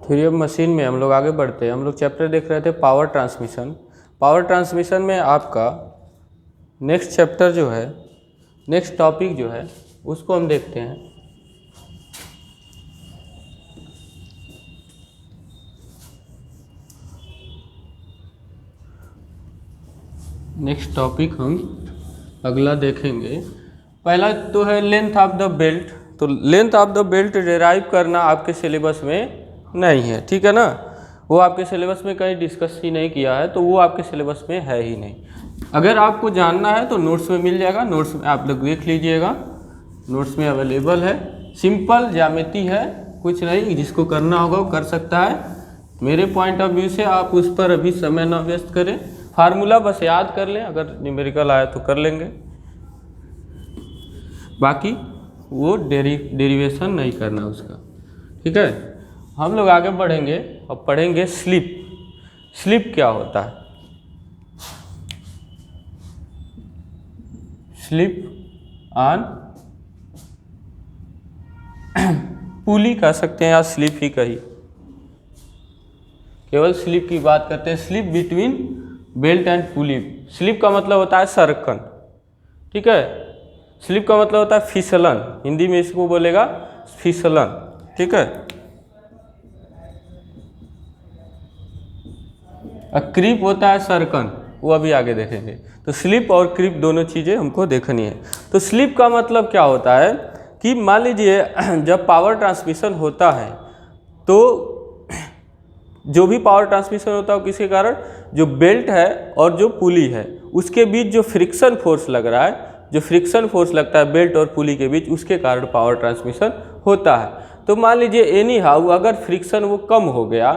Theory of machine में हम लोग आगे बढ़ते हैं। हम लोग चैप्टर देख रहे थे पावर ट्रांसमिशन। पावर ट्रांसमिशन में आपका नेक्स्ट चैप्टर जो है, नेक्स्ट टॉपिक जो है उसको हम देखते हैं। नेक्स्ट टॉपिक हम अगला देखेंगे। पहला तो है लेंथ ऑफ द बेल्ट। तो length of the belt derive करना आपके सिलेबस में नहीं है, ठीक है ना। वो आपके सिलेबस में कहीं डिस्कस ही नहीं किया है, तो वो आपके सिलेबस में है ही नहीं। अगर आपको जानना है तो नोट्स में मिल जाएगा, नोट्स में आप लोग देख लीजिएगा, नोट्स में अवेलेबल है। सिंपल ज्यामिति है, कुछ नहीं, जिसको करना होगा वो कर सकता है। मेरे पॉइंट ऑफ व्यू से आप उस पर अभी समय न वेस्ट करें, फार्मूला बस याद कर लें, अगर न्यूमेरिकल आया तो कर लेंगे, बाकी वो डेरिवेशन नहीं करना उसका, ठीक है। हम लोग आगे बढ़ेंगे और पढ़ेंगे स्लिप। स्लिप क्या होता है? स्लिप ऑन पुली कह सकते हैं या स्लिप ही कही, केवल स्लिप की बात करते हैं। Slip between belt and pulley. Slip का मतलब होता है सरकन, ठीक है। स्लिप का मतलब होता है फिसलन, हिंदी में इसको बोलेगा फिसलन, ठीक है। क्रीप होता है सरकन, वो अभी आगे देखेंगे। तो स्लिप और क्रीप दोनों चीज़ें हमको देखनी है। तो स्लिप का मतलब क्या होता है कि मान लीजिए जब पावर ट्रांसमिशन होता है तो जो भी पावर ट्रांसमिशन होता है किसके कारण, जो बेल्ट है और जो पुली है उसके बीच जो फ्रिक्शन फोर्स लग रहा है, जो फ्रिक्शन फोर्स लगता है बेल्ट और पुली के बीच, उसके कारण पावर ट्रांसमिशन होता है। तो मान लीजिए एनी हाउ अगर फ्रिक्शन वो कम हो गया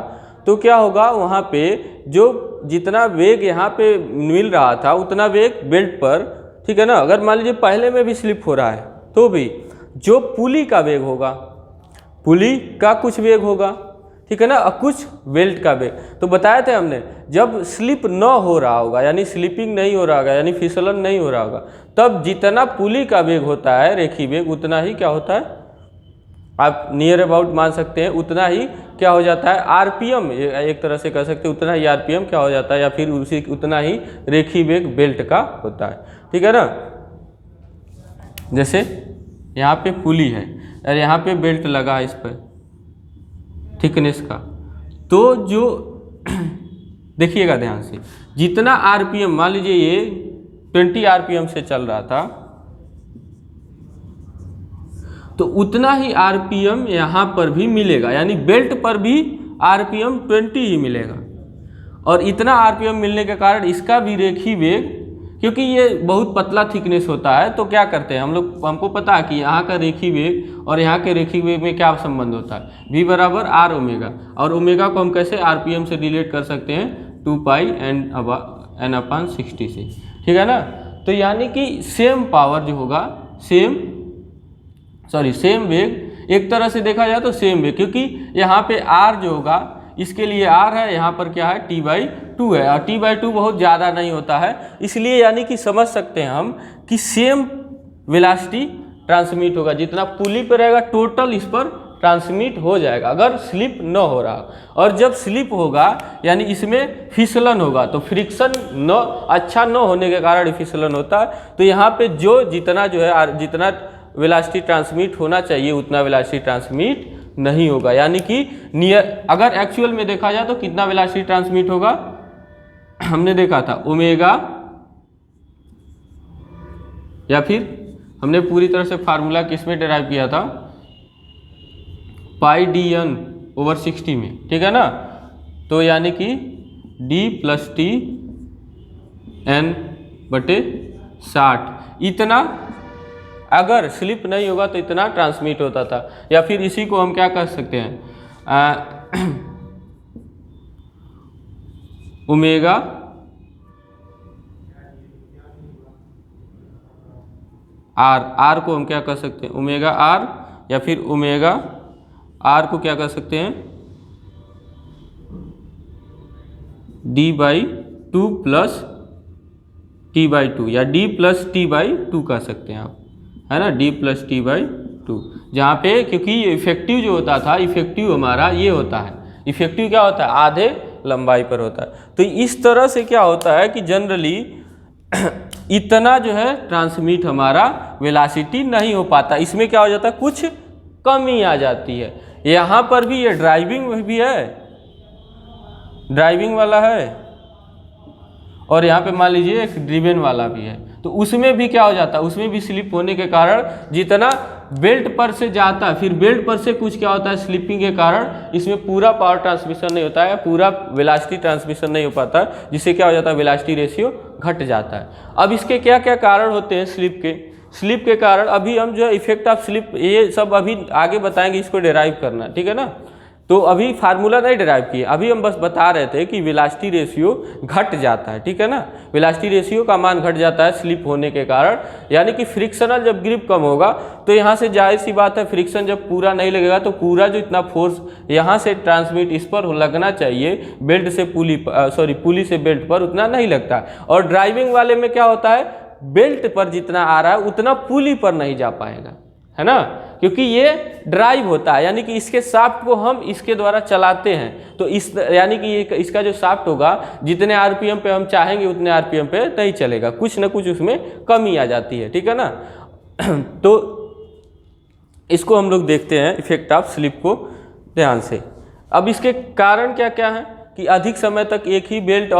तो क्या होगा, वहाँ पे जो जितना वेग यहाँ पे मिल रहा था उतना वेग बेल्ट पर, ठीक है ना। अगर मान लीजिए पहले में भी स्लिप हो रहा है तो भी जो पुली का वेग होगा, पुली का कुछ वेग होगा, ठीक है ना, और कुछ बेल्ट का वेग। तो बताए थे हमने जब स्लिप न हो रहा होगा, यानी स्लिपिंग नहीं हो रहा होगा, यानी फिसलन नहीं हो रहा होगा, तब जितना पुली का वेग होता है, रेखी वेग, उतना ही क्या होता है, आप नियर अबाउट मान सकते हैं, उतना ही क्या हो जाता है आरपीएम, एक तरह से कह सकते हैं उतना ही आरपीएम क्या हो जाता है, या फिर उसी उतना ही रेखी वेग बेल्ट का होता है, ठीक है ना। जैसे यहाँ पे पुली है और यहाँ पे बेल्ट लगा है इस पर थिकनेस का, तो जो देखिएगा ध्यान से, जितना आरपीएम, मान लीजिए ये 20 आरपीएम से चल रहा था, तो उतना ही आरपीएम यहाँ पर भी मिलेगा, यानी बेल्ट पर भी आरपीएम 20 ही मिलेगा। और इतना आरपीएम मिलने के कारण इसका भी रेखी वेग, क्योंकि ये बहुत पतला थिकनेस होता है, तो क्या करते हैं हम लोग, हमको पता है कि यहाँ का रेखी वेग और यहाँ के रेखी वेग में क्या संबंध होता है, v बराबर आर ओमेगा। और ओमेगा को हम कैसे आरपीएम से रिलेट कर सकते हैं, 2 पाई n अपान 60 से, ठीक है ना। तो यानी कि सेम पावर जो होगा, सेम वेग, एक तरह से देखा जाए तो सेम वेग, क्योंकि यहाँ पे r जो होगा इसके लिए r है, यहाँ पर क्या है t/2 है, और t/2 बहुत ज़्यादा नहीं होता है, इसलिए यानी कि समझ सकते हैं हम कि सेम वेलोसिटी ट्रांसमिट होगा, जितना पुली पर रहेगा टोटल इस पर ट्रांसमिट हो जाएगा अगर स्लिप न हो रहा। और जब स्लिप होगा यानी इसमें फिसलन होगा, तो फ्रिक्शन न अच्छा न होने के कारण फिसलन होता है। तो यहाँ पे जो जितना जो है जितना वेलोसिटी ट्रांसमिट होना चाहिए उतना वेलोसिटी ट्रांसमिट नहीं होगा, यानी कि नियर, अगर एक्चुअल में देखा जाए तो कितना वेलोसिटी ट्रांसमिट होगा, हमने देखा था ओमेगा, या फिर हमने पूरी तरह से फार्मूला किसमें डिराइव किया था, पाई dn/60 में, ठीक है ना। तो यानी कि d+t n/60, इतना अगर स्लिप नहीं होगा तो इतना ट्रांसमिट होता था। या फिर इसी को हम क्या कर सकते हैं, ओमेगा आर को हम क्या कर सकते हैं, ओमेगा आर, या फिर ओमेगा आर को क्या कर सकते हैं, d/2 + t/2 या d+t/2 कह सकते हैं आप, है ना, d+t/2, जहाँ पे क्योंकि इफेक्टिव जो होता था, इफेक्टिव हमारा ये होता है, इफेक्टिव क्या होता है, आधे लंबाई पर होता है। तो इस तरह से क्या होता है कि जनरली इतना जो है ट्रांसमिट हमारा वेलोसिटी नहीं हो पाता, इसमें क्या हो जाता है, कुछ कमी आ जाती है। यहाँ पर भी ये ड्राइविंग भी है, ड्राइविंग वाला है, और यहाँ पे मान लीजिए एक ड्रिवन वाला भी है। तो उसमें भी क्या हो जाता है, उसमें भी स्लिप होने के कारण जितना बेल्ट पर से जाता है, फिर बेल्ट पर से कुछ क्या होता है, स्लिपिंग के कारण इसमें पूरा पावर ट्रांसमिशन नहीं होता है, पूरा वेलोसिटी ट्रांसमिशन नहीं हो पाता है, जिससे क्या हो जाता है, वेलोसिटी रेशियो घट जाता है। अब इसके क्या क्या कारण होते हैं स्लिप के? स्लिप के कारण अभी हम जो है इफेक्ट ऑफ स्लिप ये सब अभी आगे बताएंगे, इसको डिराइव करना, ठीक है ना। तो अभी फार्मूला नहीं डिराइव किए, अभी हम बस बता रहे थे कि वेलोसिटी रेशियो घट जाता है, ठीक है ना। वेलोसिटी रेशियो का मान घट जाता है स्लिप होने के कारण, यानी कि फ्रिक्शनल जब ग्रिप कम होगा तो यहाँ से जाहिर सी बात है फ्रिक्शन जब पूरा नहीं लगेगा तो पूरा जो इतना फोर्स यहाँ से ट्रांसमिट इस पर लगना चाहिए बेल्ट से पुली से बेल्ट पर, उतना नहीं लगता। और ड्राइविंग वाले में क्या होता है, बेल्ट पर जितना आ रहा है उतना पुली पर नहीं जा पाएगा, है ना, क्योंकि ये ड्राइव होता है, यानी कि इसके शाफ्ट को हम इसके द्वारा चलाते हैं। तो इस यानी कि ये इसका जो शाफ्ट होगा जितने आरपीएम पे हम चाहेंगे उतने आरपीएम पे नहीं चलेगा, कुछ ना कुछ उसमें कमी आ जाती है, ठीक है ना। तो इसको हम लोग देखते हैं इफेक्ट ऑफ स्लिप को ध्यान से। अब इसके कारण क्या क्या है कि अधिक समय तक एक ही बेल्ट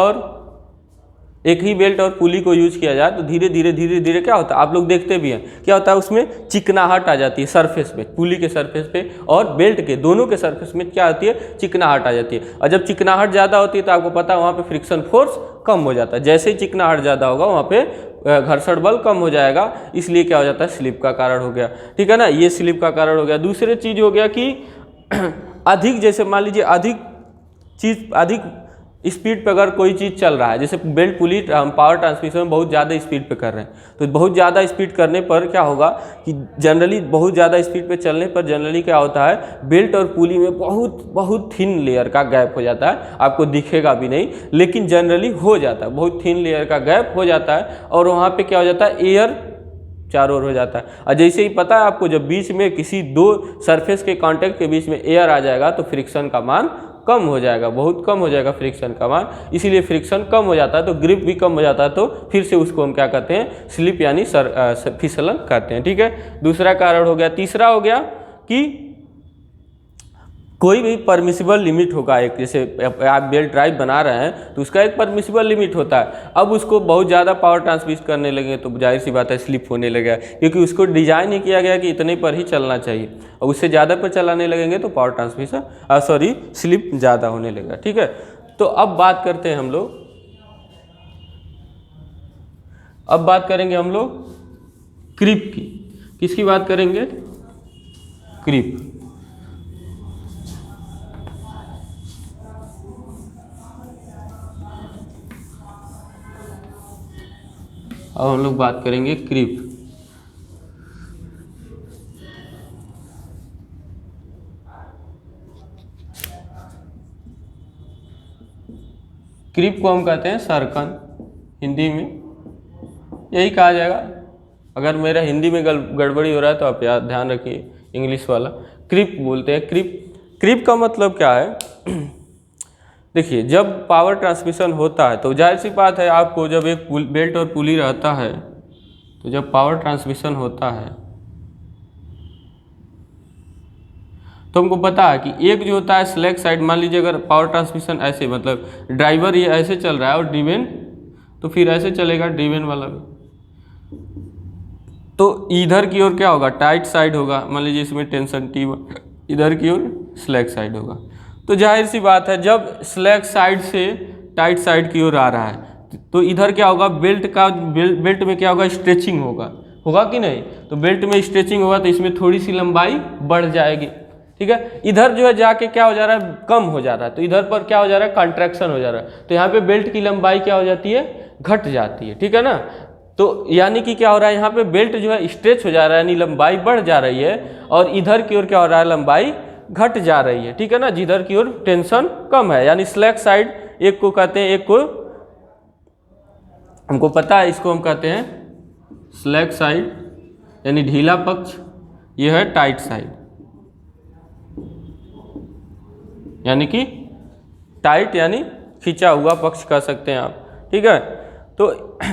और पुली को यूज किया जाए तो धीरे धीरे क्या होता है, आप लोग देखते भी हैं क्या होता है, उसमें चिकनाहट आ जाती है सरफेस पे, पुली के सरफेस पे और बेल्ट के दोनों के सरफेस में क्या आती है, चिकनाहट आ जाती है। और जब चिकनाहट ज़्यादा होती है तो आपको पता है वहाँ पे फ्रिक्शन फोर्स कम हो जाता है, जैसे ही चिकनाहट ज़्यादा होगा वहाँ पे घर्षण बल कम हो जाएगा, इसलिए क्या हो जाता है, स्लिप का कारण हो गया, ठीक है ना। ये स्लिप का कारण हो गया। दूसरी चीज़ हो गया कि अधिक, जैसे मान लीजिए अधिक स्पीड पे अगर कोई चीज़ चल रहा है, जैसे बेल्ट पुली पावर ट्रांसमिशन में बहुत ज़्यादा स्पीड पे कर रहे हैं, तो बहुत ज़्यादा स्पीड करने पर क्या होगा कि जनरली बहुत ज़्यादा स्पीड पे चलने पर जनरली क्या होता है, बेल्ट और पुली में बहुत थिन लेयर का गैप हो जाता है, आपको दिखेगा भी नहीं लेकिन जनरली हो जाता है, बहुत थिन लेयर का गैप हो जाता है और वहाँ पर क्या हो जाता है, एयर चारों ओर हो जाता है। और जैसे ही पता है आपको, जब बीच में किसी दो सरफेस के कांटेक्ट के बीच में एयर आ जाएगा तो फ्रिक्शन का मान कम हो जाएगा, बहुत कम हो जाएगा फ्रिक्शन का मान, इसीलिए फ्रिक्शन कम हो जाता है तो ग्रिप भी कम हो जाता है, तो फिर से उसको हम क्या कहते हैं, स्लिप यानी फिसलन कहते हैं, ठीक है। दूसरा कारण हो गया। तीसरा हो गया कि कोई भी परमिसिबल लिमिट होगा, एक जैसे आप बेल्ट ड्राइव बना रहे हैं तो उसका एक परमिसिबल लिमिट होता है। अब उसको बहुत ज़्यादा पावर ट्रांसमिट करने लगे तो जाहिर सी बात है स्लिप होने लगेगा, क्योंकि उसको डिजाइन ही किया गया कि इतने पर ही चलना चाहिए, और उससे ज़्यादा पर चलाने लगेंगे तो पावर ट्रांसमिशन स्लिप ज़्यादा होने लगेगा, ठीक है। तो अब बात करते हैं हम लोग, अब बात करेंगे हम लोग क्रीप की। किसकी बात करेंगे, क्रीप। अब हम लोग बात करेंगे क्रीप। क्रीप को हम कहते हैं सरकन, हिंदी में यही कहा जाएगा। अगर मेरा हिंदी में गड़बड़ी हो रहा है तो आप याद ध्यान रखिए, इंग्लिश वाला क्रीप बोलते हैं। क्रीप का मतलब क्या है देखिए, जब पावर ट्रांसमिशन होता है तो जाहिर सी बात है आपको, जब एक बेल्ट और पुली रहता है तो जब पावर ट्रांसमिशन होता है तो हमको पता है कि एक जो होता है स्लैक साइड, मान लीजिए अगर पावर ट्रांसमिशन ऐसे, मतलब ड्राइवर ये ऐसे चल रहा है और ड्रिवेन तो फिर ऐसे चलेगा ड्रिवेन वाला भी, तो इधर की ओर क्या होगा, टाइट साइड होगा, मान लीजिए इसमें टेंशन T, इधर की ओर स्लैक साइड होगा। तो जाहिर सी बात है जब स्लैक साइड से टाइट साइड की ओर आ रहा है तो इधर क्या होगा, बेल्ट में क्या होगा, स्ट्रेचिंग होगा कि नहीं। तो बेल्ट में स्ट्रेचिंग होगा तो इसमें थोड़ी सी लंबाई बढ़ जाएगी, ठीक है। इधर जो है जाके क्या हो जा रहा है, कम हो जा रहा है, तो इधर पर क्या हो जा रहा है, कॉन्ट्रैक्शन हो जा रहा है, तो यहाँ पे बेल्ट की लंबाई क्या हो जाती है, घट जाती है, ठीक है ना। तो यानी कि क्या हो रहा है, यहाँ पे बेल्ट जो है स्ट्रेच हो जा रहा है, यानी लंबाई बढ़ जा रही है, और इधर की ओर क्या हो रहा है, लंबाई घट जा रही है, ठीक है ना, जिधर की ओर टेंशन कम है, यानी स्लैक साइड एक को कहते हैं, एक को हमको पता है इसको हम कहते हैं स्लैक साइड यानी ढीला पक्ष, यह है टाइट साइड। यानी कि टाइट यानी खिंचा हुआ पक्ष कह सकते हैं आप, ठीक है। तो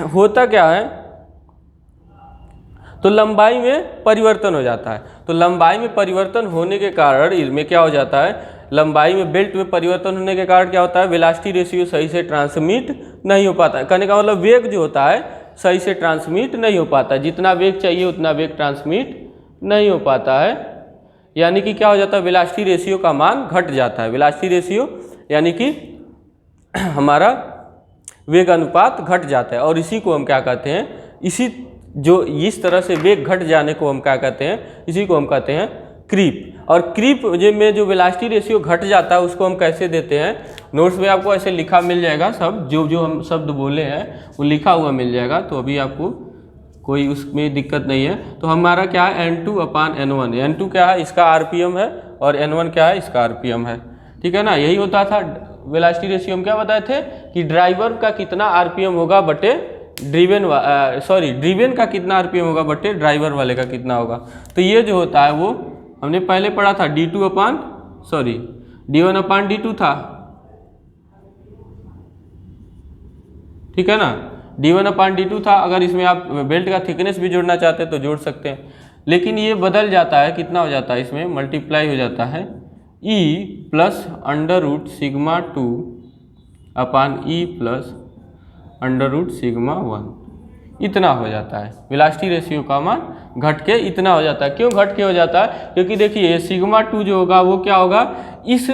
होता क्या है, तो लंबाई में परिवर्तन हो जाता है। तो लंबाई में परिवर्तन होने के कारण इसमें क्या हो जाता है, लंबाई में बेल्ट में परिवर्तन होने के कारण क्या होता है, वेलोसिटी रेशियो सही से ट्रांसमिट नहीं हो पाता है। कहने का मतलब वेग जो होता है सही से ट्रांसमिट नहीं हो पाता है, जितना वेग चाहिए उतना वेग ट्रांसमिट नहीं हो पाता है। यानी कि क्या हो जाता है, वेलोसिटी रेशियो का मान घट जाता है। वेलोसिटी रेशियो यानी कि हमारा वेग अनुपात घट जाता है, और इसी को हम क्या कहते हैं, इस तरह से वेग घट जाने को हम क्या कहते हैं, इसी को हम कहते हैं क्रीप। और क्रीप में जो वेलोसिटी रेशियो घट जाता है उसको हम कैसे देते हैं, नोट्स में आपको ऐसे लिखा मिल जाएगा, सब जो हम शब्द बोले हैं वो लिखा हुआ मिल जाएगा, तो अभी आपको कोई उसमें दिक्कत नहीं है। तो हमारा क्या है, N2/N1। N2 क्या है, इसका RPM है, और N1 क्या है, इसका RPM है, ठीक है ना। यही होता था वेलोसिटी रेशियो। हम क्या बताए थे कि ड्राइवर का कितना RPM होगा बटे ड्रीवन का कितना RPM होगा बटे ड्राइवर वाले का कितना होगा। तो ये जो होता है वो हमने पहले पढ़ा था D1/D2 था, ठीक है ना, D1/D2 था। अगर इसमें आप बेल्ट का थिकनेस भी जोड़ना चाहते हैं तो जोड़ सकते हैं, लेकिन ये बदल जाता है, कितना हो जाता है, इसमें मल्टीप्लाई हो जाता है E + √σ2/E + √σ1, इतना हो जाता है। वेलोसिटी रेशियो का मान घट के इतना हो जाता है। क्यों घट के हो जाता है, क्योंकि देखिए σ2 जो होगा वो क्या होगा, इस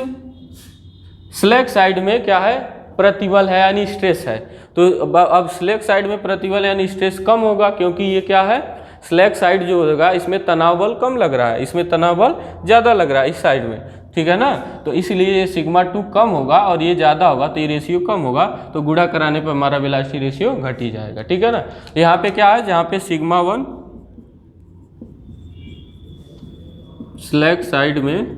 स्लैक साइड में क्या है, प्रतिबल है यानी स्ट्रेस है। तो अब स्लैक साइड में प्रतिबल यानी स्ट्रेस कम होगा, क्योंकि ये क्या है, स्लैक साइड जो होगा इसमें तनाव बल कम लग रहा है, इसमें तनाव बल ज़्यादा लग रहा है इस साइड में, ठीक है ना। तो इसलिए ये σ2 कम होगा और ये ज़्यादा होगा, तो ये रेशियो कम होगा, तो गुणा कराने पर हमारा वेलोसिटी रेशियो घट ही जाएगा, ठीक है ना। यहाँ पे क्या है, जहाँ पे σ1 स्लैक साइड में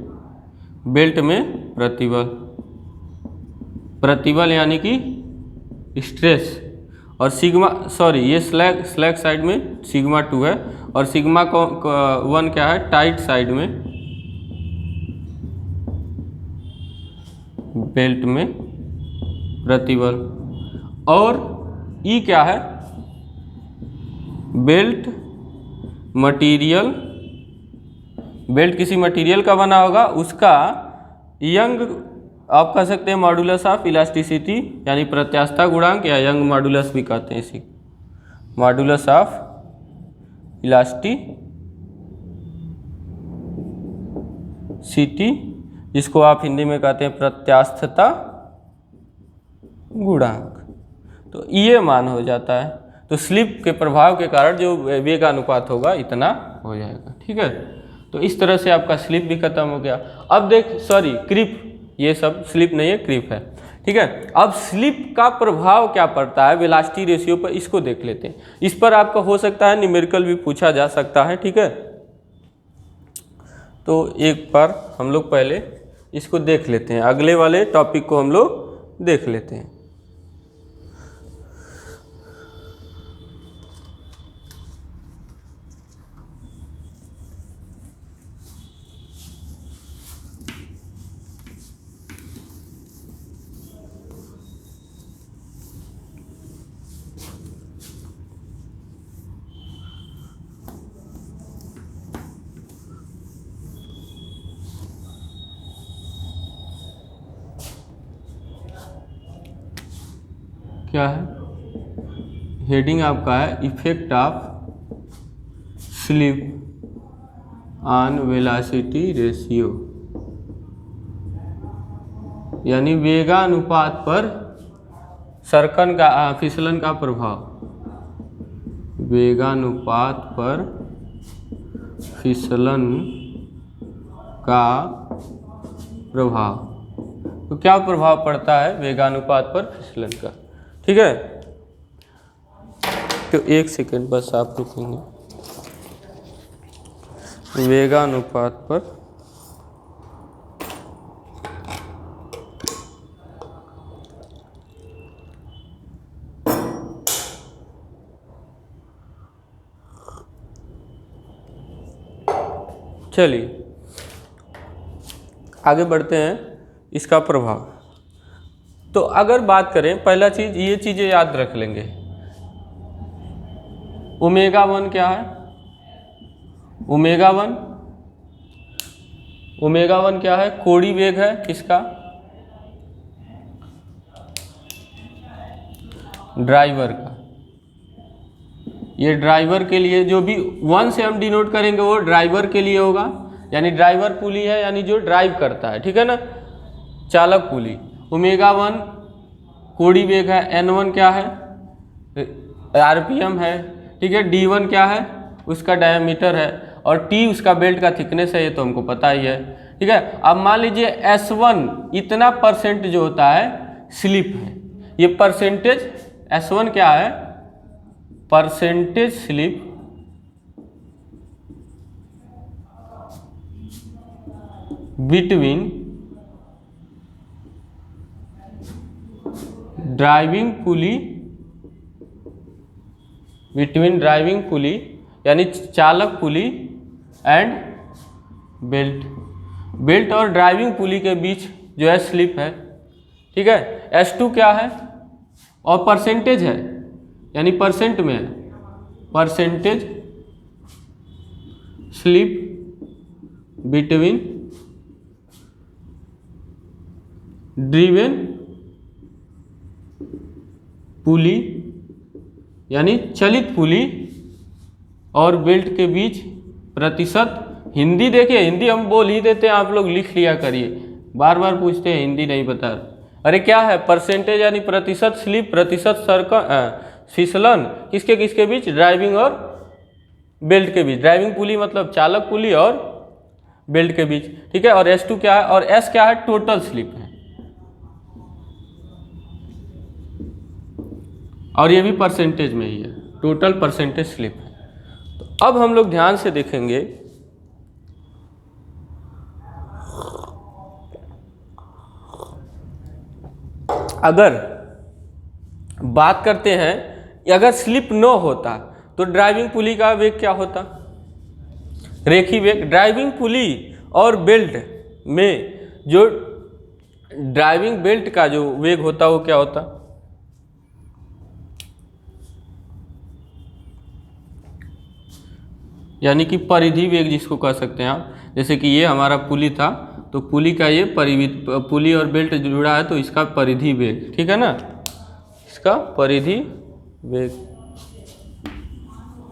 बेल्ट में प्रतिबल यानी कि स्ट्रेस, और ये स्लैक साइड में σ2 है, और σ1 क्या है, टाइट साइड में बेल्ट में प्रतिबल, और E क्या है, बेल्ट किसी मटेरियल का बना होगा, उसका यंग आप कह सकते हैं मॉडुलस ऑफ इलास्टिसिटी यानी प्रत्यास्थता गुणांक, या यंग मॉडुलस भी कहते हैं इसी, मॉडुलस ऑफ इलास्टिसिटी, जिसको आप हिंदी में कहते हैं प्रत्यास्थता गुणांक। तो ये मान हो जाता है। तो स्लिप के प्रभाव के कारण जो वेगानुपात होगा इतना हो जाएगा, ठीक है। तो इस तरह से आपका स्लिप भी खत्म हो गया। अब क्रीप, ये सब स्लिप नहीं है, क्रीप है, ठीक है। अब स्लिप का प्रभाव क्या पड़ता है वेलोसिटी रेशियो पर, इसको देख लेते हैं। इस पर आपका हो सकता है न्यूमेरिकल भी पूछा जा सकता है, ठीक है। तो एक बार हम लोग पहले इसको देख लेते हैं, अगले वाले टॉपिक को हम लोग देख लेते हैं। क्या है, हेडिंग आपका है effect of slip on velocity ratio, यानी वेगानुपात पर फिसलन का प्रभाव, वेगानुपात पर फिसलन का प्रभाव। तो क्या प्रभाव पड़ता है वेगानुपात पर फिसलन का, ठीक है। तो एक सेकेंड बस आप रुकेंगे, वेगानुपात पर चलिए आगे बढ़ते हैं। इसका प्रभाव। तो अगर बात करें, पहला चीज़ ये चीज़ें याद रख लेंगे। ओमेगा 1 क्या है? ओमेगा 1 क्या है? कोणीय वेग है किसका? ड्राइवर का। ये ड्राइवर के लिए, जो भी 1 से हम डिनोट करेंगे वो ड्राइवर के लिए होगा, यानी ड्राइवर पुली है, यानी जो ड्राइव करता है, ठीक है ना, चालक पुली। ओमेगा 1 कोणीय वेग है, N1 क्या है? RPM है, ठीक है। D1 क्या है? उसका डायमीटर है, और T उसका बेल्ट का थिकनेस है, ये तो हमको पता ही है, ठीक है। अब मान लीजिए S1 इतना परसेंट जो होता है स्लिप है, ये परसेंटेज S1 क्या है? Percentage slip between driving pulley यानी चालक पुली एंड बेल्ट और ड्राइविंग पुली के बीच जो है स्लिप है, ठीक है। S2 क्या है? और परसेंटेज है, यानी परसेंट में है, परसेंटेज स्लिप बिटवीन ड्रिवेन पुली यानी चलित पुली और बेल्ट के बीच प्रतिशत। हिंदी देखिए, हिंदी हम बोल ही देते हैं, आप लोग लिख लिया करिए, बार बार पूछते हैं हिंदी नहीं पता। अरे क्या है? परसेंटेज यानी प्रतिशत स्लिप, प्रतिशत फिसलन किसके किसके बीच? ड्राइविंग और बेल्ट के बीच। ड्राइविंग पुली मतलब चालक पुली और बेल्ट के बीच, ठीक है। और S2 क्या है? और S क्या है? टोटल स्लिप है, और ये भी परसेंटेज में ही है, टोटल परसेंटेज स्लिप है। तो अब हम लोग ध्यान से देखेंगे, अगर बात करते हैं अगर स्लिप न होता तो ड्राइविंग पुली का वेग क्या होता? रेखीय वेग। ड्राइविंग पुली और बेल्ट में जो ड्राइविंग बेल्ट का जो वेग होता वो क्या होता? यानी कि परिधि वेग जिसको कह सकते हैं आप। जैसे कि ये हमारा पुली था, तो पुली का ये पुली और बेल्ट जुड़ा है, तो इसका परिधि वेग, ठीक है ना, इसका परिधि वेग,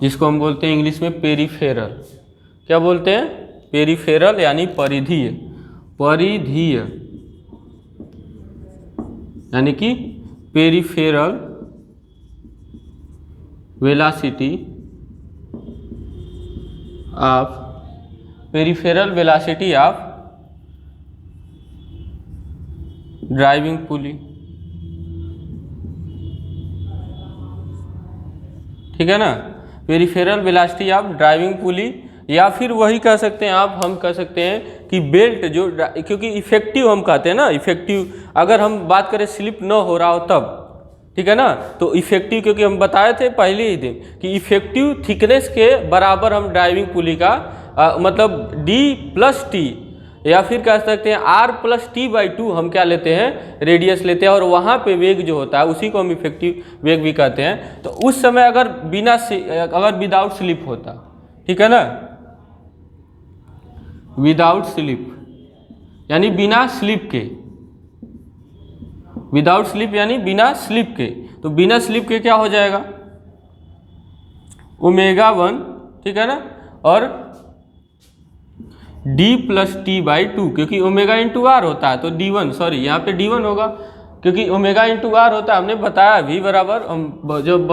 जिसको हम बोलते हैं इंग्लिश में पेरिफेरल। क्या बोलते हैं? पेरिफेरल यानी परिधीय, परिधीय यानी कि peripheral velocity of driving pulley, ठीक है ना, पेरिफेरल वेलोसिटी ऑफ ड्राइविंग पुली। या फिर वही कह सकते हैं आप, हम कह सकते हैं कि बेल्ट जो, क्योंकि इफेक्टिव हम कहते हैं ना, इफेक्टिव अगर हम बात करें स्लिप न हो रहा हो तब, ठीक है ना, तो इफेक्टिव, क्योंकि हम बताए थे पहले ही दिन कि इफेक्टिव थिकनेस के बराबर हम ड्राइविंग पुली का मतलब D+T या फिर कह सकते हैं R+T/2 हम क्या लेते हैं? रेडियस लेते हैं, और वहाँ पे वेग जो होता है उसी को हम इफेक्टिव वेग भी कहते हैं। तो उस समय अगर विदाउट स्लिप होता, ठीक है ना, विदाउट स्लिप यानी बिना स्लिप के, विदाउट स्लिप यानी बिना स्लिप के, तो बिना स्लिप के क्या हो जाएगा? ओमेगा 1, ठीक है ना, और D+T/2, क्योंकि ओमेगा इंटू आर होता है, तो D1, सॉरी यहाँ पे D1 होगा, क्योंकि ओमेगा इंटू आर होता है। हमने बताया V बराबर, हम जब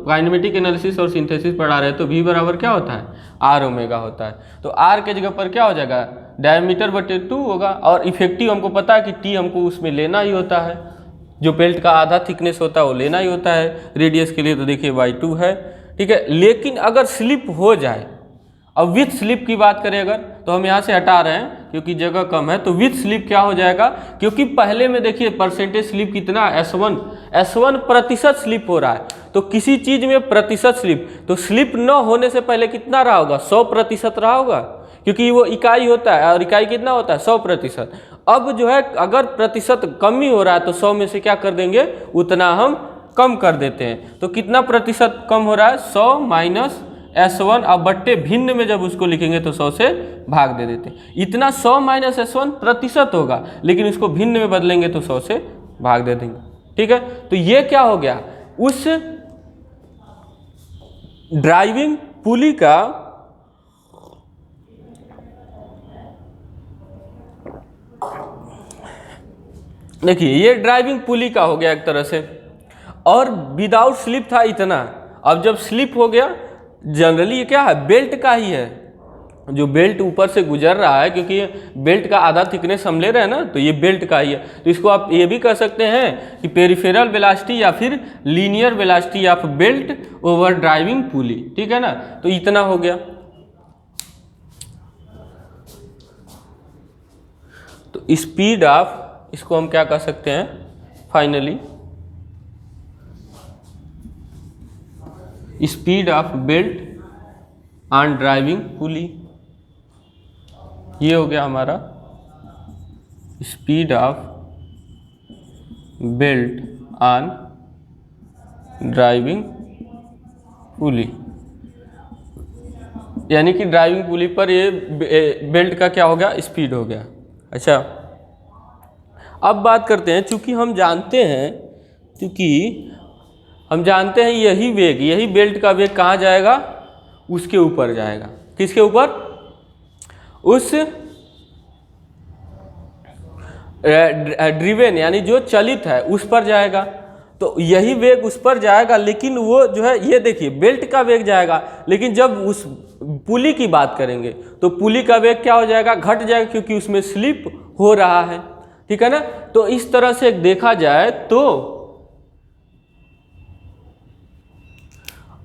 काइनेमेटिक एनालिसिस और सिंथेसिस पढ़ा रहे हैं, तो V बराबर क्या होता है? R ओमेगा होता है। तो R के जगह पर क्या हो जाएगा? डायमीटर बटे 2 होगा, और इफेक्टिव हमको पता है कि T हमको उसमें लेना ही होता है, जो बेल्ट का आधा थिकनेस होता है वो लेना ही होता है रेडियस के लिए, तो देखिए y2 है, ठीक है। लेकिन अगर स्लिप हो जाए, अब विथ स्लिप की बात करें अगर, तो हम यहाँ से हटा रहे हैं क्योंकि जगह कम है, तो विथ स्लिप क्या हो जाएगा? क्योंकि पहले में देखिए परसेंटेज स्लिप कितना, S1 प्रतिशत स्लिप हो रहा है, तो किसी चीज़ में प्रतिशत स्लिप, तो स्लिप न होने से पहले कितना रहा होगा? 100% रहा होगा, क्योंकि वो इकाई होता है, और इकाई कितना होता है? 100%। अब जो है अगर प्रतिशत कमी हो रहा है तो 100 में से क्या कर देंगे, उतना हम कम कर देते हैं। तो कितना प्रतिशत कम हो रहा है, 100 माइनस S1, अब बट्टे भिन्न में जब उसको लिखेंगे तो 100 से भाग दे देते हैं। इतना 100 माइनस S1 प्रतिशत होगा, लेकिन इसको भिन्न में बदलेंगे तो 100 से भाग दे देंगे। ठीक है, तो ये क्या हो गया, उस ड्राइविंग पुली का देखिए, ये ड्राइविंग पुली का हो गया एक तरह से, और विदाउट स्लिप था इतना। अब जब स्लिप हो गया, जनरली ये क्या है, बेल्ट का ही है, जो बेल्ट ऊपर से गुजर रहा है, क्योंकि ये बेल्ट का आधा थिकनेस हम ले रहे हैं ना, तो ये बेल्ट का ही है। तो इसको आप ये भी कह सकते हैं कि पेरिफेरल वेलोसिटी या फिर linear velocity of belt over driving pulley. ठीक है ना, तो इतना हो गया। तो स्पीड ऑफ, इसको हम क्या कह सकते हैं, finally speed of belt on driving pulley, ये हो गया हमारा speed of belt on driving pulley, यानी कि ड्राइविंग पुली पर ये बेल्ट का क्या हो गया, स्पीड हो गया। अच्छा, अब बात करते हैं, चूंकि हम जानते हैं यही वेग, यही बेल्ट का वेग कहाँ जाएगा, उसके ऊपर जाएगा। किसके ऊपर, उस ड्रिवेन यानी जो चलित है उस पर जाएगा। तो यही वेग उस पर जाएगा, लेकिन वो जो है, ये देखिए बेल्ट का वेग जाएगा, लेकिन जब उस पुली की बात करेंगे तो पुली का वेग क्या हो जाएगा, घट जाएगा, क्योंकि उसमें स्लिप हो रहा है। ठीक है ना, तो इस तरह से देखा जाए तो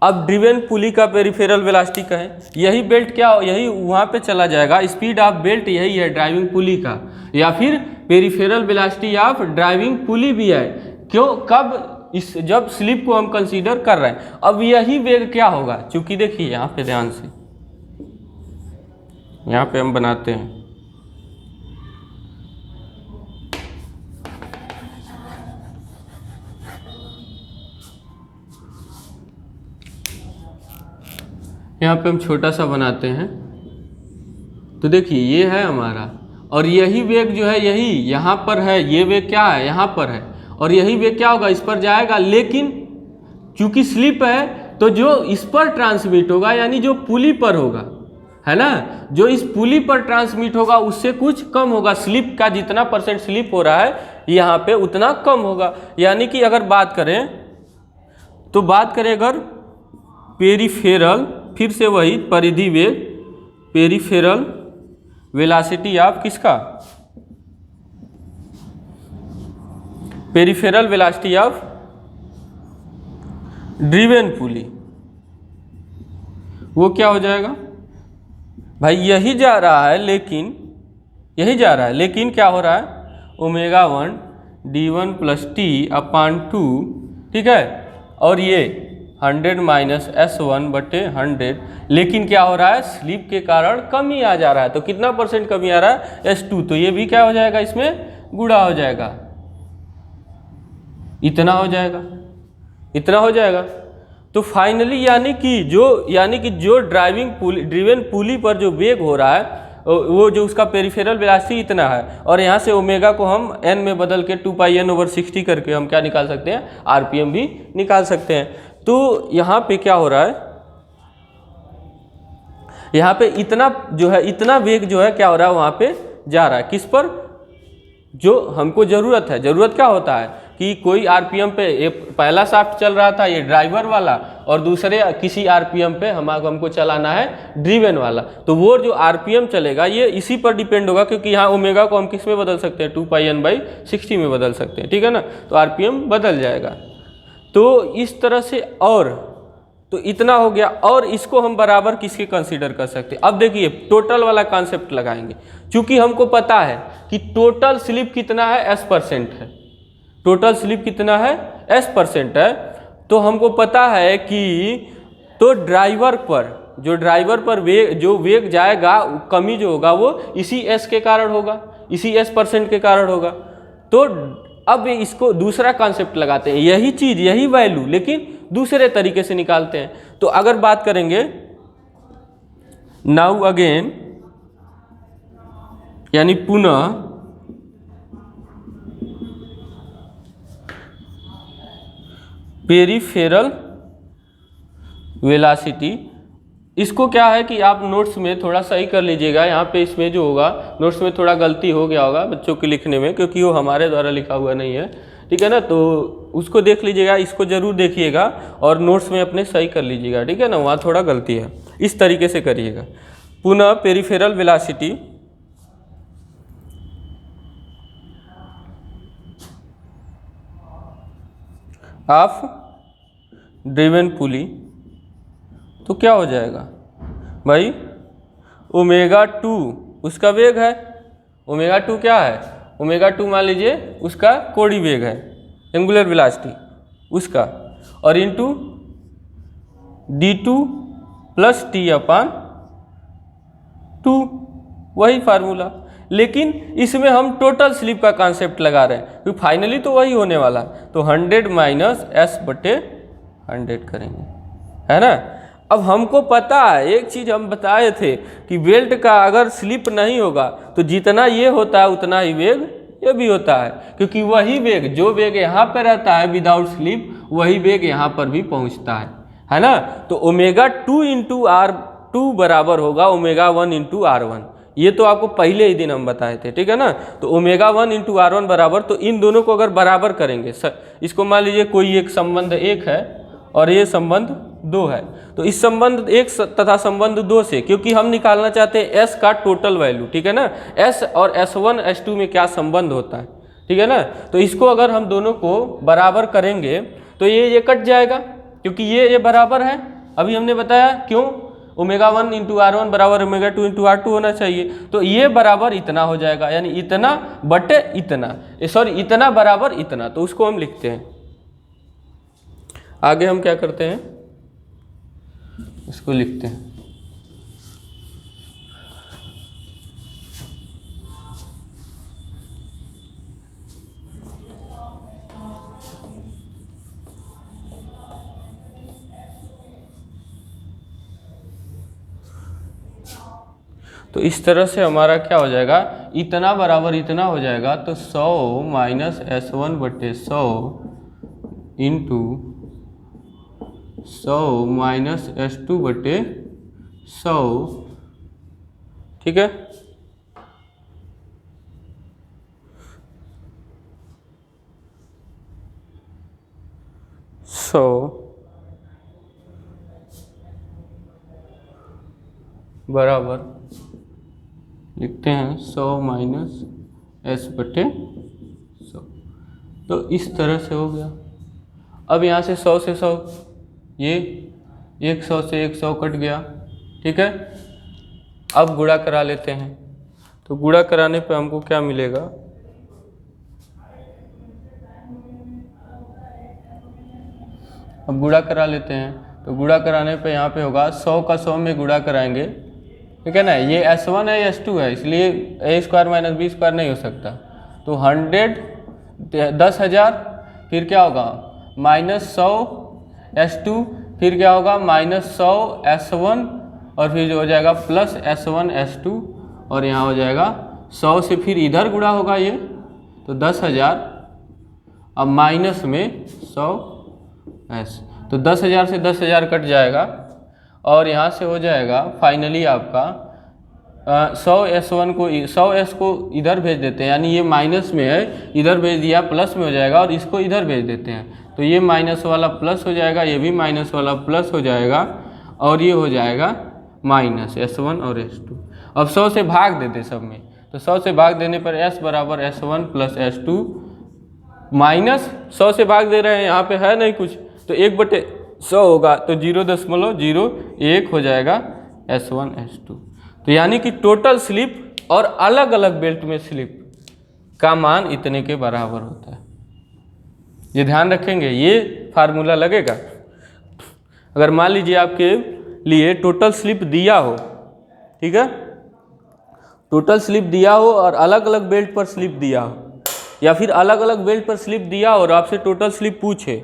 अब ड्रिवेन पुली का पेरिफेरल वेलोसिटी का है, यही बेल्ट क्या, यही वहाँ पे चला जाएगा। स्पीड ऑफ बेल्ट यही है ड्राइविंग पुली का, या फिर पेरिफेरल वेलोसिटी ऑफ ड्राइविंग पुली भी है। क्यों, कब, इस जब स्लिप को हम कंसीडर कर रहे हैं। अब यही वेग क्या होगा, चूंकि देखिए यहाँ पे ध्यान से, यहाँ पे हम बनाते हैं, यहाँ पे हम छोटा सा बनाते हैं। तो देखिए ये है हमारा, और यही वेग जो है यही यहाँ पर है, ये वेग क्या है, यहाँ पर है, और यही वेग क्या होगा, इस पर जाएगा। लेकिन चूंकि स्लिप है तो जो इस पर ट्रांसमिट होगा, यानी जो पुली पर होगा, है ना, जो इस पुली पर ट्रांसमिट होगा उससे कुछ कम होगा। स्लिप का जितना % स्लिप हो रहा है यहाँ पे उतना कम होगा। यानी कि अगर बात करें तो अगर पेरिफेरल, फिर से वही परिधि वेग, पेरिफेरल वेलोसिटी ऑफ किसका, पेरिफेरल वेलोसिटी ऑफ ड्रिवेन पुली, वो क्या हो जाएगा भाई, यही जा रहा है, लेकिन क्या हो रहा है, ω1 d1 + t/2, ठीक है, और ये 100 माइनस S1/100, लेकिन क्या हो रहा है, स्लिप के कारण कमी आ जा रहा है। तो कितना % कमी आ रहा है, S2, तो ये भी क्या हो जाएगा, इसमें गुणा हो जाएगा, इतना हो जाएगा। तो फाइनली यानी कि जो ड्रिवेन पुली पर जो वेग हो रहा है, वो जो उसका पेरिफेरल वेलोसिटी इतना है, और यहाँ से ओमेगा को हम n में बदल के 2πn/60 करके हम क्या निकाल सकते हैं, RPM भी निकाल सकते हैं। तो यहाँ पे क्या हो रहा है, यहाँ पे इतना वेग जो है क्या हो रहा है, वहाँ पे जा रहा है, किस पर, जो हमको ज़रूरत है। ज़रूरत क्या होता है कि कोई RPM पे पहला शाफ्ट चल रहा था, ये ड्राइवर वाला, और दूसरे किसी RPM पे हमको चलाना है ड्रिवेन वाला। तो वो जो RPM चलेगा ये इसी पर डिपेंड होगा, क्योंकि यहाँ ओमेगा को हम किस में बदल सकते हैं, 2πn/60 में बदल सकते हैं। ठीक है ना, तो RPM बदल जाएगा। तो इस तरह से, और तो इतना हो गया, और इसको हम बराबर किसके कंसीडर कर सकते हैं। अब देखिए टोटल वाला कॉन्सेप्ट लगाएंगे, क्योंकि हमको पता है कि टोटल स्लिप कितना है, S% है, टोटल स्लिप कितना है, S% है। तो हमको पता है कि तो ड्राइवर पर जो ड्राइवर पर जो वेग जाएगा कमी जो होगा वो इसी s के कारण होगा, इसी s% के कारण होगा। तो अब इसको दूसरा कॉन्सेप्ट लगाते हैं, यही चीज़ यही वैल्यू लेकिन दूसरे तरीके से निकालते हैं। तो अगर बात करेंगे नाउ अगेन यानी पुनः पेरिफेरल वेलोसिटी, इसको क्या है कि आप नोट्स में थोड़ा सही कर लीजिएगा। यहाँ पे इसमें जो होगा नोट्स में थोड़ा गलती हो गया होगा बच्चों के लिखने में, क्योंकि वो हमारे द्वारा लिखा हुआ नहीं है, ठीक है ना। तो उसको देख लीजिएगा, इसको ज़रूर देखिएगा और नोट्स में अपने सही कर लीजिएगा, ठीक है ना। वहाँ थोड़ा गलती है, इस तरीके से करिएगा। पुनः पेरिफेरल वेलोसिटी ऑफ ड्रिवन पुली, तो क्या हो जाएगा भाई, ओमेगा 2 उसका वेग है, ओमेगा 2 क्या है, ओमेगा 2 मान लीजिए उसका कोणीय वेग है, एंगुलर वेलोसिटी उसका, और इंटू d2 प्लस t/2, वही फार्मूला। लेकिन इसमें हम टोटल स्लिप का कॉन्सेप्ट लगा रहे हैं, क्योंकि फाइनली तो वही होने वाला। तो 100 माइनस s/100 करेंगे, है ना। अब हमको पता है एक चीज़ हम बताए थे कि बेल्ट का अगर स्लिप नहीं होगा तो जितना ये होता है उतना ही वेग ये भी होता है, क्योंकि वही वेग जो वेग यहाँ पर रहता है विदाउट स्लिप वही वेग यहाँ पर भी पहुँचता है ना। तो ओमेगा 2 इंटू R2 बराबर होगा ओमेगा 1 इंटू R1, ये तो आपको पहले ही दिन हम बताए थे, ठीक है ना। तो ओमेगा 1 इंटू R1 बराबर, तो इन दोनों को अगर बराबर करेंगे, इसको मान लीजिए कोई एक संबंध 1 है और ये संबंध 2 है, तो इस संबंध 1 तथा संबंध 2 से, क्योंकि हम निकालना चाहते हैं s का टोटल वैल्यू, ठीक है ना, s और s1 s2 में क्या संबंध होता है, ठीक है ना। तो इसको अगर हम दोनों को बराबर करेंगे तो ये कट जाएगा, क्योंकि ये बराबर है। अभी हमने बताया क्यों, ओमेगा 1 इंटू R1 बराबर ओमेगा 2 इंटू R2 होना चाहिए। तो ये बराबर इतना हो जाएगा, यानी इतना बटे इतना, सॉरी इतना बराबर इतना, तो उसको हम लिखते हैं। आगे हम क्या करते हैं, इसको लिखते हैं। तो इस तरह से हमारा क्या हो जाएगा, इतना बराबर इतना हो जाएगा। तो 100 माइनस s1 बटे 100 इंटू 100 माइनस s2 बटे 100, ठीक है। सौ बराबर लिखते हैं 100 माइनस s बटे 100। तो इस तरह से हो गया। अब यहाँ से 100 से 100, ये 100 से 100 कट गया, ठीक है। अब गुणा करा लेते हैं, तो गुणा कराने पे हमको क्या मिलेगा, अब गुणा करा लेते हैं। तो गुणा कराने पे यहाँ पे होगा 100 का 100 में गुणा कराएंगे, ठीक है ना। ये s1 है s2 है, इसलिए a² माइनस b² नहीं हो सकता। तो 100 10,000, फिर क्या होगा माइनस 100 s2, फिर क्या होगा माइनस 100 s1, और फिर हो जाएगा प्लस s1 s2, और यहाँ हो जाएगा 100 से फिर इधर गुणा होगा ये, तो 10,000, अब माइनस में 100 s, तो 10,000 से 10,000 कट जाएगा, और यहाँ से हो जाएगा फाइनली आपका 100 s1 को 100 s को इधर भेज देते हैं, यानी ये माइनस में है, इधर भेज दिया प्लस में हो जाएगा, और इसको इधर भेज देते हैं, तो ये माइनस वाला प्लस हो जाएगा, ये भी माइनस वाला प्लस हो जाएगा, और ये हो जाएगा माइनस s1 और s2। अब 100 से भाग देते सब में, तो 100 से भाग देने पर s बराबर s1 प्लस s2, माइनस 100 से भाग दे रहे हैं, यहाँ पे है नहीं कुछ, तो 1/100 होगा, तो 0.01 हो जाएगा s1 s2। तो यानी कि टोटल स्लिप और अलग अलग बेल्ट में स्लिप का मान इतने के बराबर होता है। ये ध्यान रखेंगे, ये फार्मूला लगेगा। अगर मान लीजिए आपके लिए टोटल स्लिप दिया हो, ठीक है, टोटल स्लिप दिया हो और अलग अलग बेल्ट पर स्लिप दिया हो, या फिर अलग अलग बेल्ट पर स्लिप दिया और आपसे टोटल स्लिप पूछे,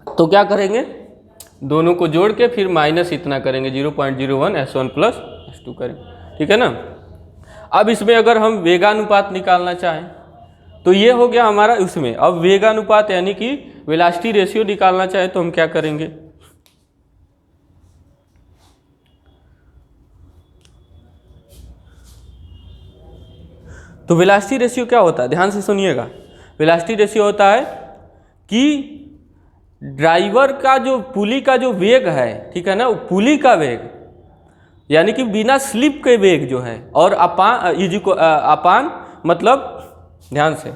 तो क्या करेंगे, दोनों को जोड़ के फिर माइनस इतना करेंगे 0.01 S1 प्लस S2 करेंगे, ठीक है ना। अब इसमें अगर हम वेगानुपात निकालना चाहें तो ये हो गया हमारा उसमें। अब वेगानुपात यानी कि वेलोसिटी रेशियो निकालना चाहे तो हम क्या करेंगे, तो वेलोसिटी रेशियो क्या होता है, ध्यान से सुनिएगा। वेलोसिटी रेशियो होता है कि ड्राइवर का जो पुली का जो वेग है, ठीक है ना, पुली का वेग यानी कि बिना स्लिप के वेग जो है, और अपान मतलब ध्यान से,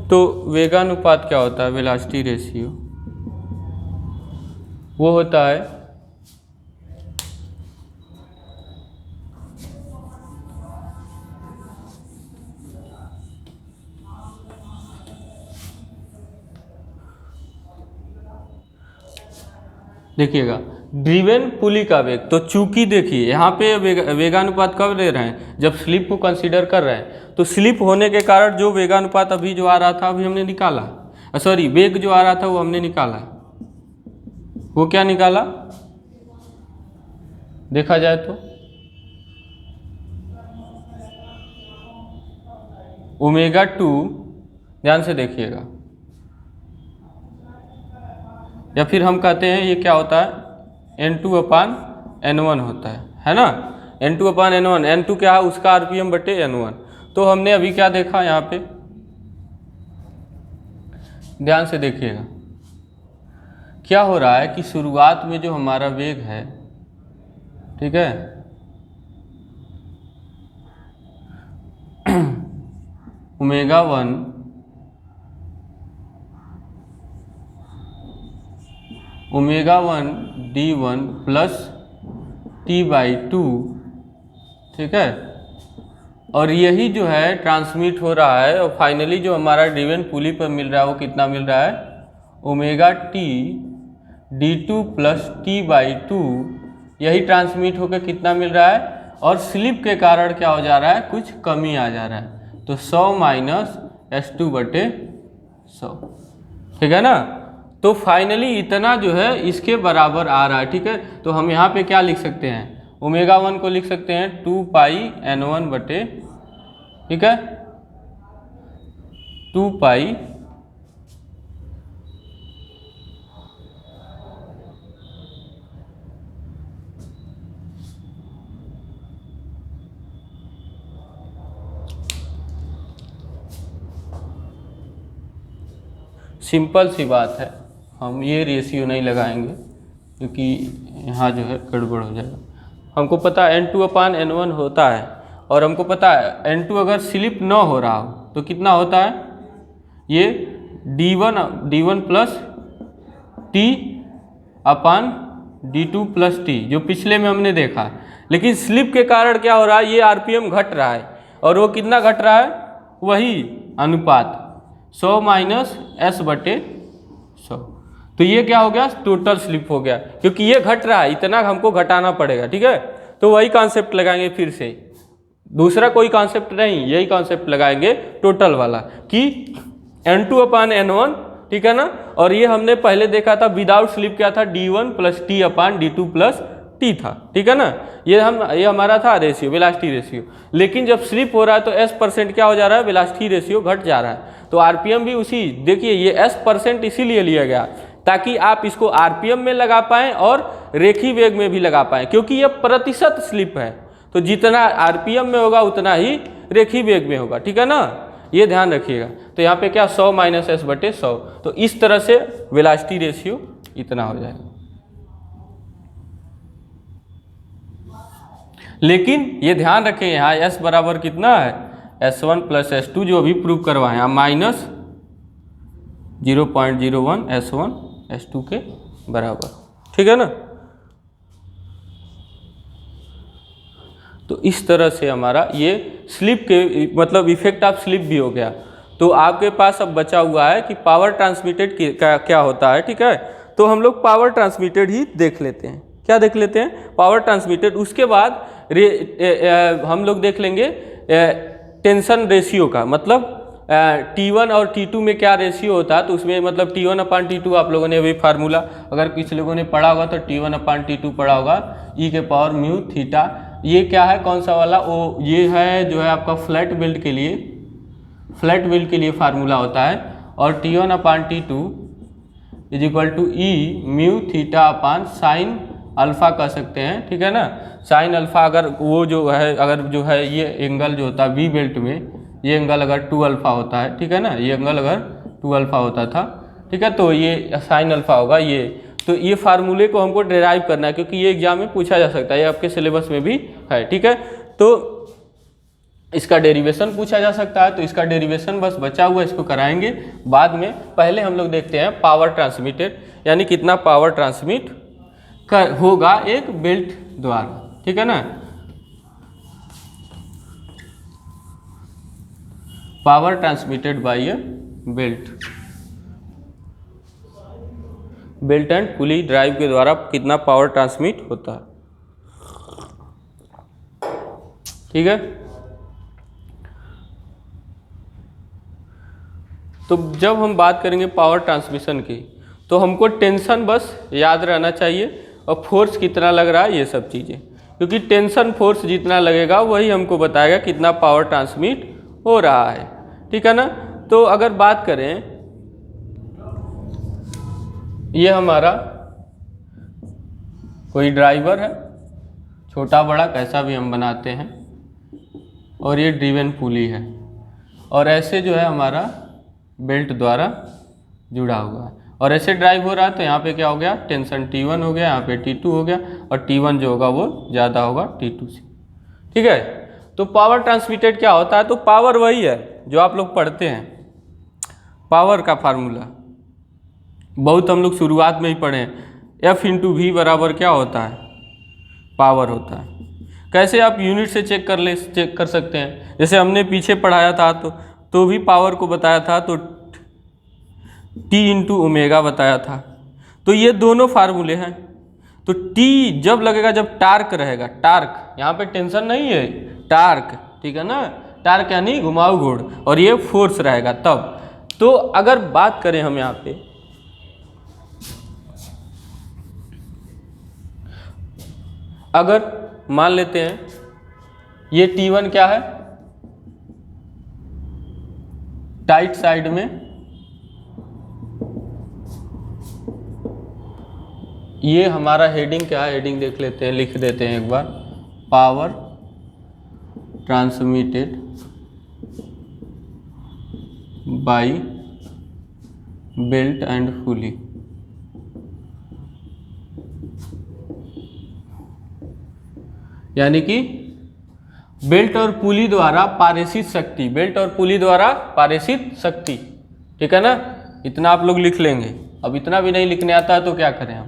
तो वेगानुपात क्या होता है, वेलोसिटी रेशियो वो होता है देखिएगा ड्रिवेन पुली का वेग। तो चूंकि देखिए यहाँ पे वेगानुपात कब ले रहे हैं, जब स्लिप को कंसीडर कर रहे हैं, तो स्लिप होने के कारण जो वेगानुपात अभी जो आ रहा था अभी हमने निकाला, सॉरी वेग जो आ रहा था वो हमने निकाला, वो क्या निकाला देखा जाए तो ω2, ध्यान से देखिएगा, या फिर हम कहते हैं ये क्या होता है N2/N1 होता है ना, N2/N1, N2 क्या है उसका RPM बटे N1। तो हमने अभी क्या देखा यहाँ पे, ध्यान से देखिएगा क्या हो रहा है कि शुरुआत में जो हमारा वेग है, ठीक है, ω1 d1 प्लस t/2, ठीक है, और यही जो है ट्रांसमिट हो रहा है और फाइनली जो हमारा ड्रिवेन पुली पर मिल रहा है वो कितना मिल रहा है ω/t d2 प्लस t/2, यही ट्रांसमिट होकर कितना मिल रहा है, और स्लिप के कारण क्या हो जा रहा है, कुछ कमी आ जा रहा है, तो 100 माइनस S2/100, ठीक है ना। तो फाइनली इतना जो है इसके बराबर आ रहा है, ठीक है। तो हम यहाँ पे क्या लिख सकते हैं, ω1 को लिख सकते हैं 2πN1 बटे, ठीक है, 2π सिंपल सी बात है, हम ये रेशियो नहीं लगाएंगे क्योंकि यहाँ जो है गड़बड़ हो जाएगा। हमको पता है N2/N1 होता है, और हमको पता है N2 अगर स्लिप न हो रहा हो तो कितना होता है, ये d1 plus t/d2 plus t, जो पिछले में हमने देखा। लेकिन स्लिप के कारण क्या हो रहा है, ये RPM घट रहा है, और वो कितना घट रहा है, वही अनुपात 100 माइनस S/100। तो ये क्या हो गया, टोटल स्लिप हो गया, क्योंकि ये घट रहा है, इतना हमको घटाना पड़ेगा, ठीक है। तो वही कॉन्सेप्ट लगाएंगे फिर से, दूसरा कोई कॉन्सेप्ट नहीं, यही कॉन्सेप्ट लगाएंगे टोटल वाला कि N2/N1, ठीक है ना। और ये हमने पहले देखा था विदाउट स्लिप क्या था, d1 plus t/d2 plus t था, ठीक है ना। ये हमारा था रेशियो, वेलोसिटी रेशियो। लेकिन जब स्लिप हो रहा है तो S% क्या हो जा रहा है, वेलोसिटी रेशियो घट जा रहा है। तो RPM भी उसी, देखिए ये S% इसीलिए लिया गया ताकि आप इसको RPM में लगा पाएं और रेखी वेग में भी लगा पाएं, क्योंकि ये प्रतिशत स्लिप है, तो जितना RPM में होगा उतना ही रेखी वेग में होगा, ठीक है ना। ये ध्यान रखिएगा। तो यहाँ पे क्या 100 माइनस एस बटे 100, तो इस तरह से वेलोसिटी रेशियो इतना हो जाएगा। लेकिन ये ध्यान रखें यहाँ s बराबर कितना है, s1 प्लस s2 जो अभी प्रूव करवाएं, यहाँ माइनस 0.01 s1 s2 के बराबर, ठीक है ना। तो इस तरह से हमारा ये स्लिप के मतलब इफेक्ट ऑफ स्लिप भी हो गया। तो आपके पास अब बचा हुआ है कि पावर ट्रांसमिटेड क्या होता है, ठीक है। तो हम लोग पावर ट्रांसमिटेड ही देख लेते हैं। क्या देख लेते हैं, पावर ट्रांसमिटेड। उसके बाद हम लोग देख लेंगे टेंशन रेशियो का, मतलब T1 और T2 में क्या रेशियो होता है। तो उसमें मतलब T1/T2 आप लोगों ने अभी फार्मूला अगर किसी लोगों ने पढ़ा होगा तो T1/T2 पढ़ा होगा, e के पावर म्यू थीटा। ये क्या है, कौन सा वाला, वो ये है जो है आपका फ्लैट बिल्ड के लिए, फ्लैट बिल्ड के लिए फार्मूला होता है। और T1/T2 is equal to e mu theta upon sine alpha कह सकते हैं, ठीक है ना। साइन अल्फ़ा अगर वो जो है, अगर जो है ये एंगल जो होता है वी बेल्ट में, ये एंगल अगर 2 अल्फ़ा होता है, ठीक है ना, ये एंगल अगर 2 अल्फ़ा होता था, ठीक है, तो ये साइन अल्फ़ा होगा ये। तो ये फार्मूले को हमको डिराइव करना है क्योंकि ये एग्जाम में पूछा जा सकता है, ये आपके सिलेबस में भी है, ठीक है। तो इसका डेरिवेशन पूछा जा सकता है, तो इसका डेरिवेशन बस बचा हुआ, इसको कराएंगे बाद में। पहले हम लोग देखते हैं पावर ट्रांसमिटेड, यानी कितना पावर ट्रांसमिट होगा एक बेल्ट द्वारा, ठीक है ना। Power transmitted bye A belt, belt and pulley drive के द्वारा कितना पावर ट्रांसमिट होता है, ठीक है। तो जब हम बात करेंगे पावर ट्रांसमिशन की, तो हमको टेंशन बस याद रहना चाहिए और फोर्स कितना लग रहा है, ये सब चीज़ें, क्योंकि टेंशन फोर्स जितना लगेगा वही हमको बताएगा कितना पावर ट्रांसमिट हो रहा है, ठीक है ना। तो अगर बात करें, ये हमारा कोई ड्राइवर है, छोटा बड़ा कैसा भी हम बनाते हैं, और ये ड्रिवन पुली है, और ऐसे जो है हमारा बेल्ट द्वारा जुड़ा हुआ है, और ऐसे ड्राइव हो रहा है। तो यहाँ पे क्या हो गया, टेंशन T1 हो गया, यहाँ पे T2 हो गया, और T1 जो होगा वो ज़्यादा होगा T2 से, ठीक है। तो पावर ट्रांसमिटेड क्या होता है, तो पावर वही है जो आप लोग पढ़ते हैं, पावर का फार्मूला बहुत हम लोग शुरुआत में ही पढ़े हैं। F/V बराबर क्या होता है, पावर होता है। कैसे आप यूनिट से चेक कर सकते हैं, जैसे हमने पीछे पढ़ाया था तो भी पावर को बताया था, तो T/ω बताया था। तो ये दोनों फार्मूले हैं। तो T जब लगेगा जब टार्क रहेगा, टार्क यहाँ पे टेंशन नहीं है, टार्क, ठीक है ना, टार्क यानी घुमाऊ घोड़, और ये फोर्स रहेगा तब। तो अगर बात करें हम यहाँ पे, अगर मान लेते हैं ये T1 क्या है, टाइट साइड में, ये हमारा हेडिंग क्या है, हेडिंग देख लेते हैं, लिख देते हैं एक बार, power transmitted by belt and pulley. यानी कि बेल्ट और पुली द्वारा पारेषित शक्ति, बेल्ट और पुली द्वारा पारेषित शक्ति, ठीक है ना। इतना आप लोग लिख लेंगे। अब इतना भी नहीं लिखने आता है तो क्या करें हम,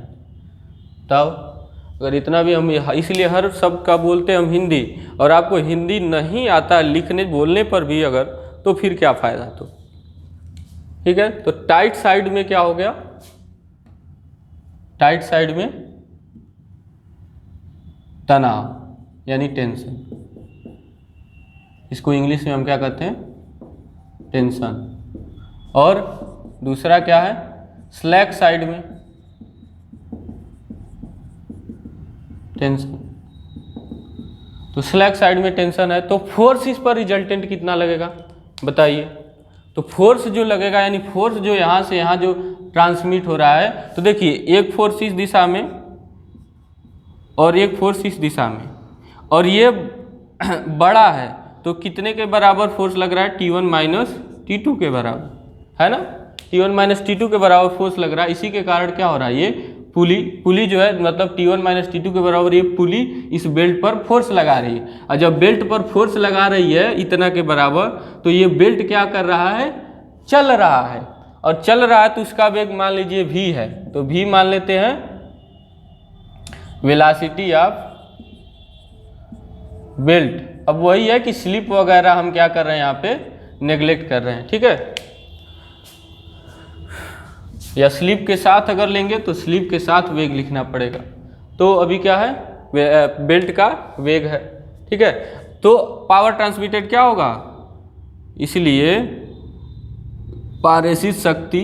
तब अगर इतना भी हम, इसलिए हर शब्द का बोलते हैं हम हिंदी, और आपको हिंदी नहीं आता लिखने बोलने पर भी अगर, तो फिर क्या फ़ायदा, तो ठीक है। तो टाइट साइड में क्या हो गया, टाइट साइड में तनाव यानी टेंशन, इसको इंग्लिश में हम क्या कहते हैं, टेंशन। और दूसरा क्या है, स्लैक साइड में टेंशन। तो स्लैक साइड में टेंशन है, तो फोर्स इस पर रिजल्टेंट कितना लगेगा बताइए। तो फोर्स जो लगेगा, यानी फोर्स जो यहाँ से यहाँ जो ट्रांसमिट हो रहा है, तो देखिए एक फोर्स इस दिशा में और एक फोर्स इस दिशा में, और ये बड़ा है तो कितने के बराबर फोर्स लग रहा है, T1 माइनस T2 के बराबर, है ना। T1 माइनस T2 के बराबर फोर्स लग रहा है। इसी के कारण क्या हो रहा है, ये पुली जो है मतलब T1 माइनस T2 के बराबर ये पुली इस बेल्ट पर फोर्स लगा रही है। और जब बेल्ट पर फोर्स लगा रही है इतना के बराबर, तो ये बेल्ट क्या कर रहा है, चल रहा है। और चल रहा है तो उसका वेग मान लीजिए v है, तो v मान लेते हैं वेलोसिटी ऑफ बेल्ट। अब वही है कि स्लिप वगैरह हम क्या कर रहे हैं यहाँ पे नेग्लेक्ट कर रहे हैं, ठीक है। या स्लिप के साथ अगर लेंगे तो स्लिप के साथ वेग लिखना पड़ेगा। तो अभी क्या है, बेल्ट का वेग है, ठीक है। तो पावर ट्रांसमिटेड क्या होगा, इसलिए पारेषित शक्ति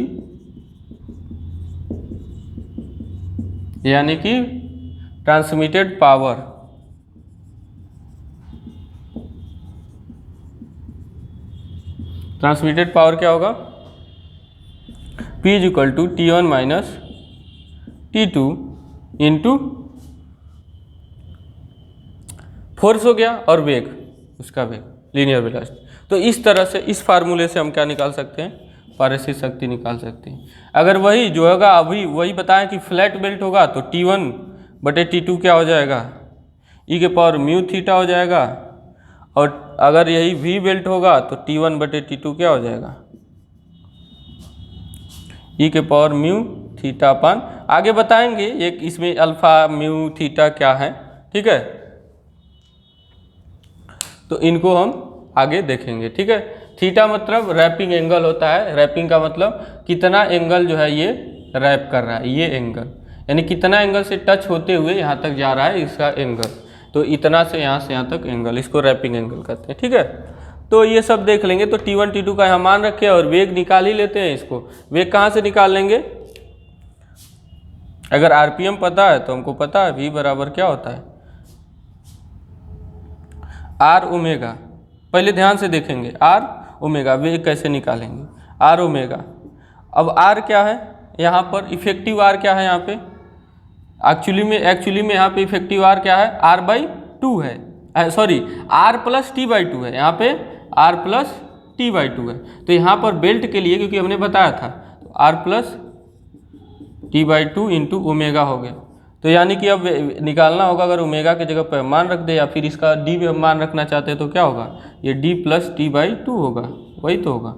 यानी कि ट्रांसमिटेड पावर क्या होगा, P is equal to T1 minus T2 into force हो गया और वेग, उसका वेग लीनियर वेलोसिटी। तो इस तरह से इस फार्मूले से हम क्या निकाल सकते हैं, पारेषित शक्ति निकाल सकते हैं। अगर वही जो होगा अभी वही बताएं कि फ्लैट बेल्ट होगा तो T1 बटे T2 क्या हो जाएगा, e के पावर म्यू थीटा हो जाएगा। और अगर यही V बेल्ट होगा तो T1 बटे T2 क्या हो जाएगा, e के पावर म्यू थीटा अपान, आगे बताएंगे एक इसमें अल्फा म्यू थीटा क्या है, ठीक है। तो इनको हम आगे देखेंगे, ठीक है। थीटा मतलब रैपिंग एंगल होता है। रैपिंग का मतलब कितना एंगल जो है ये रैप कर रहा है, ये एंगल यानी कितना एंगल से टच होते हुए यहाँ तक जा रहा है इसका एंगल। तो इतना से यहाँ तक एंगल, इसको रैपिंग एंगल कहते हैं, ठीक है। तो ये सब देख लेंगे। तो T1 T2 का यहाँ मान रखे और वेग निकाल ही लेते हैं। इसको वेग कहाँ से निकाल लेंगे, अगर RPM पता है तो हमको पता है V बराबर क्या होता है, R ओमेगा। पहले ध्यान से देखेंगे R ओमेगा, वेग कैसे निकालेंगे, R ओमेगा। अब R क्या है यहाँ पर, इफेक्टिव R क्या है यहाँ पे, एक्चुअली में यहाँ पे इफेक्टिव R क्या है, R/2 है, सॉरी R प्लस T/2 है, यहाँ पे R प्लस T/2 है। तो यहाँ पर बेल्ट के लिए क्योंकि हमने बताया था तो R plus T/2 into omega हो गया। तो यानी कि अब निकालना होगा, अगर ओमेगा की जगह पर मान रख दे या फिर इसका D पे मान रखना चाहते हैं तो क्या होगा, ये D प्लस T/2 होगा, वही तो होगा,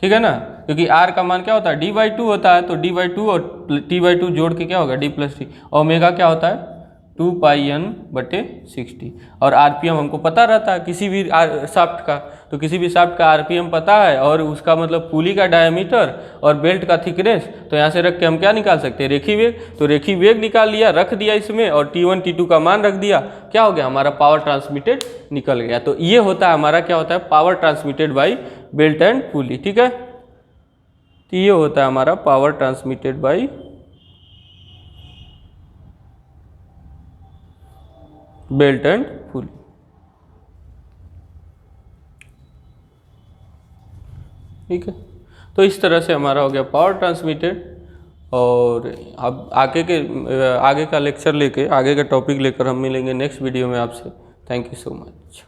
ठीक है ना। क्योंकि R का मान क्या होता है, D/2 होता है। तो D/2 और T/2 जोड़ के क्या होगा, D प्लस T। ओमेगा क्या होता है 2πn/60। और RPM हमको पता रहता है किसी भी शाफ्ट का, तो किसी भी शाफ्ट का RPM पता है और उसका मतलब पुली का डायमीटर और बेल्ट का थिकनेस। तो यहाँ से रख के हम क्या निकाल सकते हैं, रेखी वेग। तो रेखी वेग निकाल लिया, रख दिया इसमें, और T1 T2 का मान रख दिया, क्या हो गया, हमारा पावर ट्रांसमिटेड निकल गया। तो ये होता है हमारा क्या होता है, power transmitted by belt and पुली, ठीक है। तो ये होता है हमारा power transmitted by belt and पुली, ठीक है। तो इस तरह से हमारा हो गया पावर ट्रांसमिटेड। और अब आगे का लेक्चर लेके, आगे का टॉपिक लेकर हम मिलेंगे नेक्स्ट वीडियो में आपसे। Thank you so much.